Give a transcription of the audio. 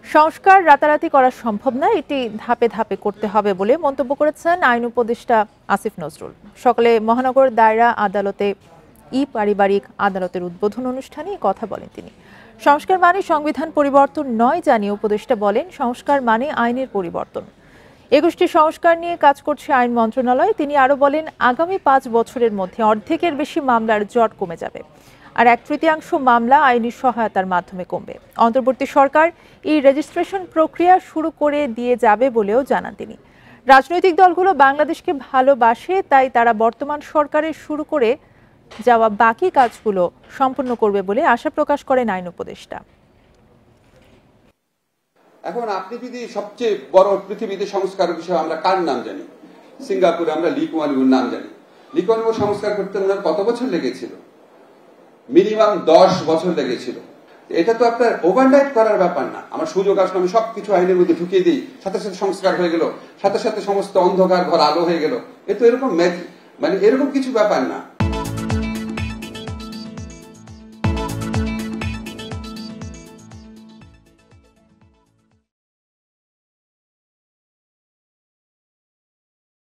সংস্কার রাতারাতি করা সম্ভব না, এটি ধাপে ধাপে করতে হবে বলে মন্তব্য করেছেন আইন উপদেষ্টা আসিফ নজরুল। সকালে মহানগর দায়রা আদালতে পারিবারিক আদালতের উদ্বোধন অনুষ্ঠানে কথা বলেন তিনি। সংস্কার মানে সংবিধান পরিবর্তন নয় জানিয়ে উপদেষ্টা বলেন, সংস্কার মানে আইনের পরিবর্তন। ২১টি সংস্কার নিয়ে কাজ করছে আইন মন্ত্রণালয়। তিনি আরো বলেন, আগামী ৫ বছরের মধ্যে অর্ধেকের বেশি মামলার জট কমে যাবে, আর ১/৩ মামলা আইনি সহায়তার মাধ্যমে কমবে। অন্তর্বর্তী সরকার এই রেজিস্ট্রেশন প্রক্রিয়া শুরু করে দিয়ে যাবে বলেও জানান তিনি। রাজনৈতিক দলগুলো বাংলাদেশকে ভালোবাসে, তাই তারা বর্তমান সরকারের শুরু করে যাওয়া বাকি কাজগুলো সম্পন্ন করবে বলে আশা প্রকাশ করেন আইন উপদেষ্টা। এখন আপনি যদি সবচেয়ে বড় পৃথিবীতে সংস্কার বিষয়ে আমরা কার নাম জানি? সিঙ্গাপুরে আমরা লি কুয়ান ইউর নাম জানি। লি কুয়ান ইউ সংস্কার করতে ওনার কত বছর লেগেছিল? মিনিমাম 10 বছর লেগেছিল। এটা তো আপনার ওভারনাইট করার ব্যাপার না। আমার সুযোগ আসলে আমি সবকিছু আইনের মধ্যে ঢুকিয়ে দিই, সাথে সাথে সংস্কার হয়ে গেল, সাথে সাথে সমস্ত অন্ধকার ঘর আলো হয়ে গেল। এ তো এরকম মানে এরকম কিছু ব্যাপার না।